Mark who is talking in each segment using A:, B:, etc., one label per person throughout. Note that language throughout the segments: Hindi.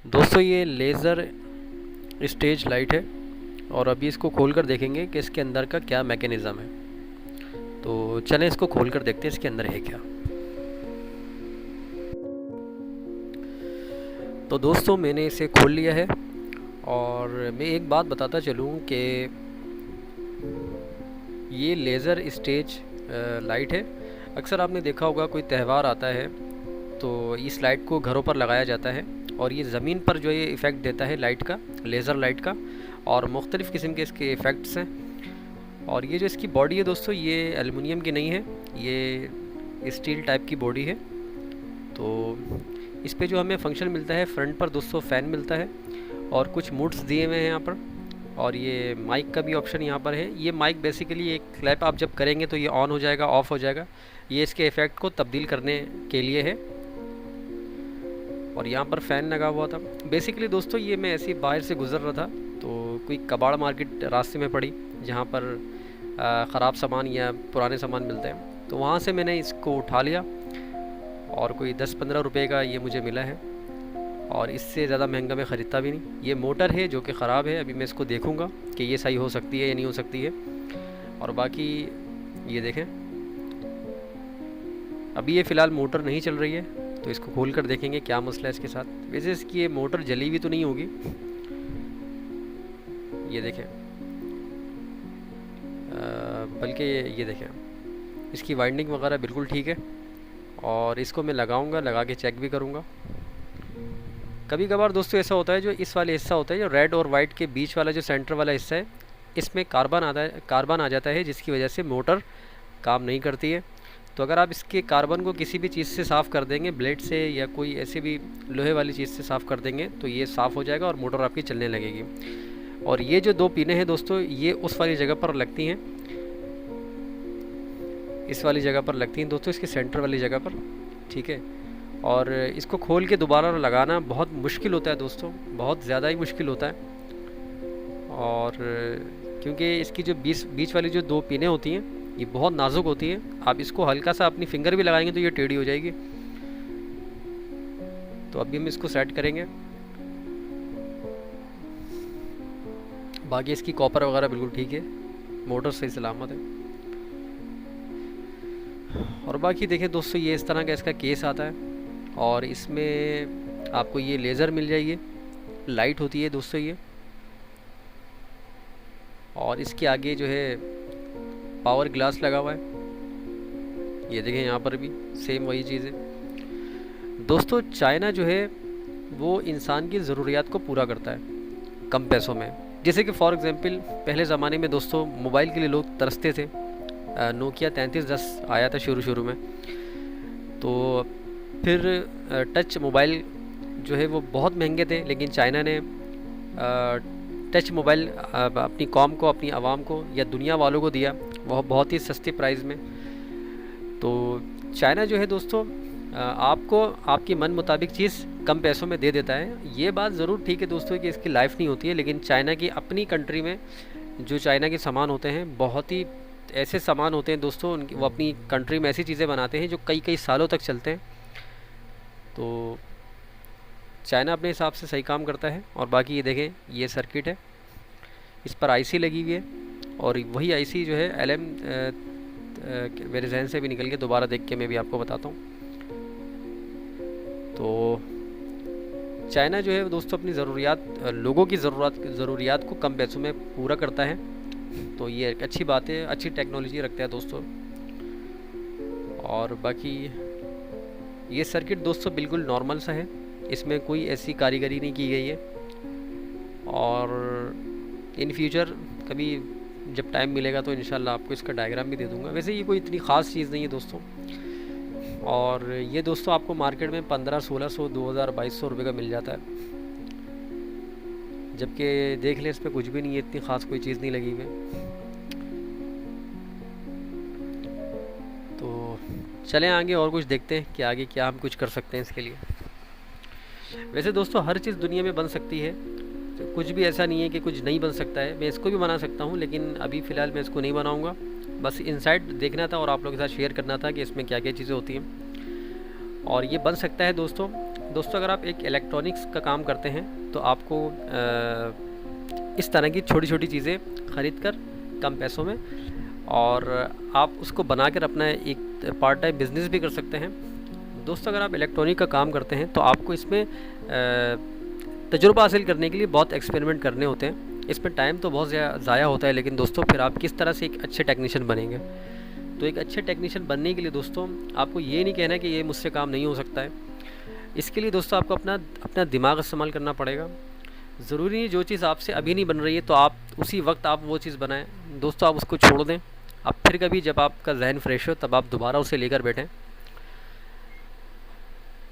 A: दोस्तों ये लेज़र स्टेज लाइट है और अभी इसको खोल कर देखेंगे कि इसके अंदर का क्या मैकेनिज़्म है। तो चलें इसको खोल कर देखते हैं इसके अंदर है क्या। तो दोस्तों मैंने इसे खोल लिया है और मैं एक बात बताता चलूँ कि ये लेज़र स्टेज लाइट है। अक्सर आपने देखा होगा कोई त्यौहार आता है तो इस लाइट को घरों पर लगाया जाता है और ये ज़मीन पर जो ये इफ़ेक्ट देता है लाइट का, लेज़र लाइट का, और मुख्तलिफ़ किस्म के इसके इफ़ेक्ट्स हैं। और ये जो इसकी बॉडी है दोस्तों ये एलुमिनियम की नहीं है, ये स्टील टाइप की बॉडी है। तो इस पे जो हमें फंक्शन मिलता है, फ्रंट पर दोस्तों फ़ैन मिलता है और कुछ मूड्स दिए हुए हैं यहाँ पर, और ये माइक का भी ऑप्शन यहाँ पर है। ये माइक बेसिकली एक क्लैप आप जब करेंगे तो ये ऑन हो जाएगा, ऑफ़ हो जाएगा। ये इसके इफ़ेक्ट को तब्दील करने के लिए है। और यहाँ पर फ़ैन लगा हुआ था। बेसिकली दोस्तों ये मैं ऐसे ही बाहर से गुज़र रहा था तो कोई कबाड़ मार्केट रास्ते में पड़ी जहाँ पर ख़राब सामान या पुराने सामान मिलते हैं, तो वहाँ से मैंने इसको उठा लिया और कोई 10-15 रुपए का ये मुझे मिला है और इससे ज़्यादा महंगा मैं ख़रीदता भी नहीं। ये मोटर है जो कि ख़राब है, अभी मैं इसको देखूँगा कि ये सही हो सकती है या नहीं हो सकती है। और बाकी ये देखें, अभी ये फ़िलहाल मोटर नहीं चल रही है तो इसको खोल कर देखेंगे क्या मसला है इसके साथ। वैसे इसकी ये मोटर जली हुई तो नहीं होगी, ये देखें, बल्कि ये देखें इसकी वाइंडिंग वगैरह बिल्कुल ठीक है। और इसको मैं लगाऊंगा, लगा के चेक भी करूंगा। कभी कभार दोस्तों ऐसा होता है, जो इस वाले हिस्सा होता है, जो रेड और वाइट के बीच वाला जो सेंटर वाला हिस्सा है, इसमें कार्बन आ जाता है जिसकी वजह से मोटर काम नहीं करती है। तो अगर आप इसके कार्बन को किसी भी चीज़ से साफ़ कर देंगे, ब्लेड से या कोई ऐसी भी लोहे वाली चीज़ से साफ़ कर देंगे, तो ये साफ़ हो जाएगा और मोटर आपकी चलने लगेगी। और ये जो दो पिनें हैं दोस्तों ये उस वाली जगह पर लगती हैं, इस वाली जगह पर लगती हैं दोस्तों, इसके सेंटर वाली जगह पर, ठीक है। और इसको खोल के दोबारा लगाना बहुत मुश्किल होता है दोस्तों, बहुत ज़्यादा ही मुश्किल होता है। और क्योंकि इसकी जो बीच वाली जो दो पिनें होती हैं ये बहुत नाजुक होती है, आप इसको हल्का सा अपनी फिंगर भी लगाएंगे तो ये टेढ़ी हो जाएगी। तो अभी हम इसको सेट करेंगे। बाकी इसकी कॉपर वगैरह बिल्कुल ठीक है, मोटर सही सलामत है। और बाकी देखें दोस्तों ये इस तरह का इसका केस आता है और इसमें आपको ये लेज़र मिल जाएगी, लाइट होती है दोस्तों ये। और इसके आगे जो है पावर ग्लास लगा हुआ है, ये देखें यहाँ पर भी सेम वही चीज़ है दोस्तों। चाइना जो है वो इंसान की ज़रूरियात को पूरा करता है कम पैसों में। जैसे कि फॉर एग्ज़ाम्पल पहले ज़माने में दोस्तों मोबाइल के लिए लोग तरसते थे। नोकिया 3310 आया था शुरू में, तो फिर टच मोबाइल जो है वो बहुत महंगे थे, लेकिन चाइना ने टच मोबाइल अपनी कौम को, अपनी आवाम को या दुनिया वालों को दिया, वह बहुत ही सस्ते प्राइस में। तो चाइना जो है दोस्तों आपको आपकी मन मुताबिक चीज़ कम पैसों में दे देता है। ये बात ज़रूर ठीक है दोस्तों कि इसकी लाइफ नहीं होती है, लेकिन चाइना की अपनी कंट्री में जो चाइना के सामान होते हैं बहुत ही ऐसे सामान होते हैं दोस्तों, उनकी वो अपनी कंट्री में ऐसी चीज़ें बनाते हैं जो कई कई सालों तक चलते हैं। तो चाइना अपने हिसाब से सही काम करता है। और बाकी ये देखें ये सर्किट है, इस पर आईसी लगी हुई है और वही आईसी जो है LM मेरे जहन से भी निकल के, दोबारा देख के मैं भी आपको बताता हूँ। तो चाइना जो है दोस्तों अपनी ज़रूरियात, लोगों की ज़रूरियात को कम पैसों में पूरा करता है। तो ये एक अच्छी बात है, अच्छी टेक्नोलॉजी रखता है दोस्तों। और बाकी ये सर्किट दोस्तों बिल्कुल नॉर्मल सा है, इसमें कोई ऐसी कारीगरी नहीं की गई है। और इन फ्यूचर कभी जब टाइम मिलेगा तो इंशाल्लाह आपको इसका डायग्राम भी दे दूंगा। वैसे ये कोई इतनी ख़ास चीज़ नहीं है दोस्तों। और ये दोस्तों आपको मार्केट में 1500-1600, 2000, 2200 रुपये का मिल जाता है, जबकि देख लें इस पर कुछ भी नहीं है, इतनी ख़ास कोई चीज़ नहीं लगी हुई। तो चलें आगे और कुछ देखते हैं कि आगे क्या हम कुछ कर सकते हैं इसके लिए। वैसे दोस्तों हर चीज़ दुनिया में बन सकती है, तो कुछ भी ऐसा नहीं है कि कुछ नहीं बन सकता है। मैं इसको भी बना सकता हूँ, लेकिन अभी फ़िलहाल मैं इसको नहीं बनाऊँगा। बस इनसाइट देखना था और आप लोगों के साथ शेयर करना था कि इसमें क्या क्या चीज़ें होती हैं। और ये बन सकता है दोस्तों दोस्तों अगर आप एक इलेक्ट्रॉनिक्स का काम करते हैं तो आपको इस तरह की छोटी छोटी चीज़ें ख़रीद कर कम पैसों में, और आप उसको बनाकर अपना एक पार्ट टाइम बिज़नेस भी कर सकते हैं। दोस्तों अगर आप इलेक्ट्रॉनिक का काम करते हैं तो आपको इसमें तजुर्बा हासिल करने के लिए बहुत एक्सपेरिमेंट करने होते हैं। इसमें टाइम तो बहुत ज़ाया होता है, लेकिन दोस्तों फिर आप किस तरह से एक अच्छे टेक्नीशियन बनेंगे। तो एक अच्छे टेक्नीशियन बनने के लिए दोस्तों आपको ये नहीं कहना कि ये मुझसे काम नहीं हो सकता है। इसके लिए दोस्तों आपको अपना दिमाग इस्तेमाल करना पड़ेगा। ज़रूरी नहीं जो चीज़ आपसे अभी नहीं बन रही है तो आप उसी वक्त आप वो चीज़ बनाएं। दोस्तों आप उसको छोड़ दें, आप फिर कभी जब आपका जहन फ्रेश हो तब आप दोबारा उसे लेकर बैठें।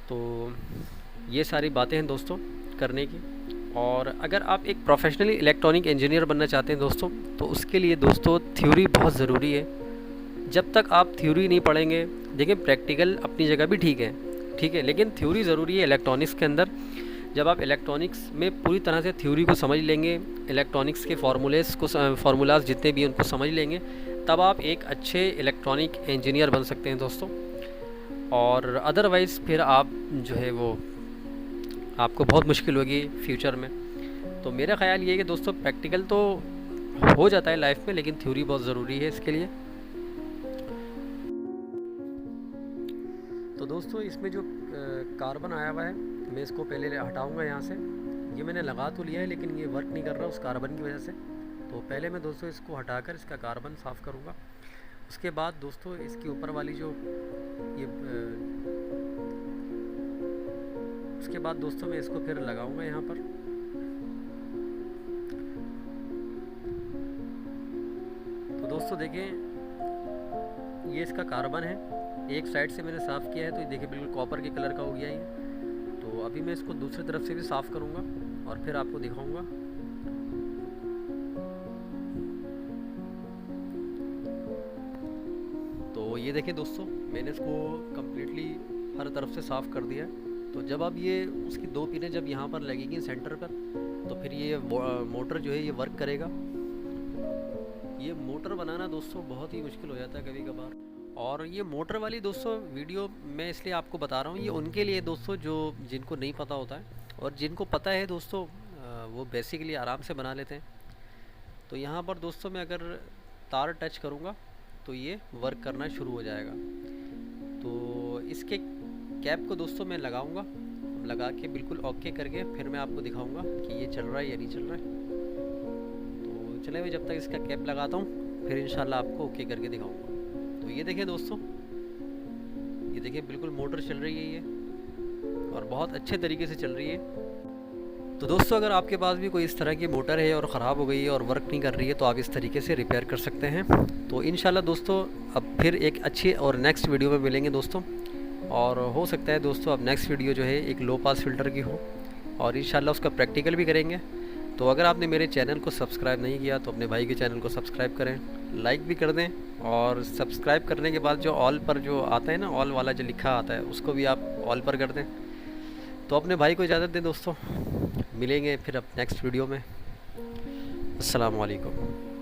A: तो ये सारी बातें हैं दोस्तों करने की। और अगर आप एक प्रोफेशनली इलेक्ट्रॉनिक इंजीनियर बनना चाहते हैं दोस्तों, तो उसके लिए दोस्तों थ्योरी बहुत ज़रूरी है। जब तक आप थ्योरी नहीं पढ़ेंगे, देखिए प्रैक्टिकल अपनी जगह भी ठीक है, लेकिन थ्योरी ज़रूरी है इलेक्ट्रॉनिक्स के अंदर। जब आप इलेक्ट्रॉनिक्स में पूरी तरह से थ्योरी को समझ लेंगे, इलेक्ट्रॉनिक्स के फार्मूलाज जितने भी उनको समझ लेंगे, तब आप एक अच्छे इलेक्ट्रॉनिक इंजीनियर बन सकते हैं दोस्तों। और अदरवाइज़ फिर आप जो है वो आपको बहुत मुश्किल होगी फ्यूचर में। तो मेरा ख़्याल ये है कि दोस्तों प्रैक्टिकल तो हो जाता है लाइफ में, लेकिन थ्योरी बहुत ज़रूरी है इसके लिए। तो दोस्तों इसमें जो कार्बन आया हुआ है, मैं इसको पहले हटाऊंगा यहाँ से। ये मैंने लगा तो लिया है लेकिन ये वर्क नहीं कर रहा उस कार्बन की वजह से। तो पहले मैं दोस्तों इसको हटाकर इसका कार्बन साफ़ करूँगा। उसके बाद दोस्तों इसके ऊपर वाली जो ये उसके बाद दोस्तों मैं इसको फिर लगाऊंगा यहाँ पर। तो दोस्तों देखें ये इसका कार्बन है, एक साइड से मैंने साफ़ किया है तो ये देखिए बिल्कुल कॉपर के कलर का हो गया ये। तो अभी मैं इसको दूसरी तरफ से भी साफ़ करूँगा और फिर आपको दिखाऊंगा। तो ये देखिए दोस्तों मैंने इसको कम्प्लीटली हर तरफ से साफ़ कर दिया है। तो जब अब ये उसकी दो पिनें जब यहाँ पर लगेगी सेंटर पर, तो फिर ये मोटर जो है ये वर्क करेगा। ये मोटर बनाना दोस्तों बहुत ही मुश्किल हो जाता है कभी कभार। और ये मोटर वाली दोस्तों वीडियो मैं इसलिए आपको बता रहा हूँ, ये उनके लिए दोस्तों जो जिनको नहीं पता होता है, और जिनको पता है दोस्तों वो बेसिकली आराम से बना लेते हैं। तो यहाँ पर दोस्तों मैं अगर तार टच करूँगा तो ये वर्क करना शुरू हो जाएगा। तो इसके कैप को दोस्तों मैं लगाऊंगा, लगा के बिल्कुल ओके करके फिर मैं आपको दिखाऊंगा कि ये चल रहा है या नहीं चल रहा है। तो चले मैं जब तक इसका कैप लगाता हूँ फिर इंशाल्लाह आपको ओके करके दिखाऊंगा। तो ये देखिए दोस्तों, ये देखिए बिल्कुल मोटर चल रही है ये, और बहुत अच्छे तरीके से चल रही है। तो दोस्तों अगर आपके पास भी कोई इस तरह की मोटर है और ख़राब हो गई है और वर्क नहीं कर रही है तो आप इस तरीके से रिपेयर कर सकते हैं। तो इंशाल्लाह दोस्तों अब फिर एक अच्छी और नेक्स्ट वीडियो में मिलेंगे दोस्तों। और हो सकता है दोस्तों अब नेक्स्ट वीडियो जो है एक लो पास फ़िल्टर की हो, और इंशाल्लाह उसका प्रैक्टिकल भी करेंगे। तो अगर आपने मेरे चैनल को सब्सक्राइब नहीं किया तो अपने भाई के चैनल को सब्सक्राइब करें, लाइक भी कर दें, और सब्सक्राइब करने के बाद जो ऑल पर जो आता है ना, ऑल वाला जो लिखा आता है उसको भी आप ऑल पर कर दें। तो अपने भाई को इजाज़त दें दोस्तों, मिलेंगे फिर अब नेक्स्ट वीडियो में। अस्सलाम वालेकुम।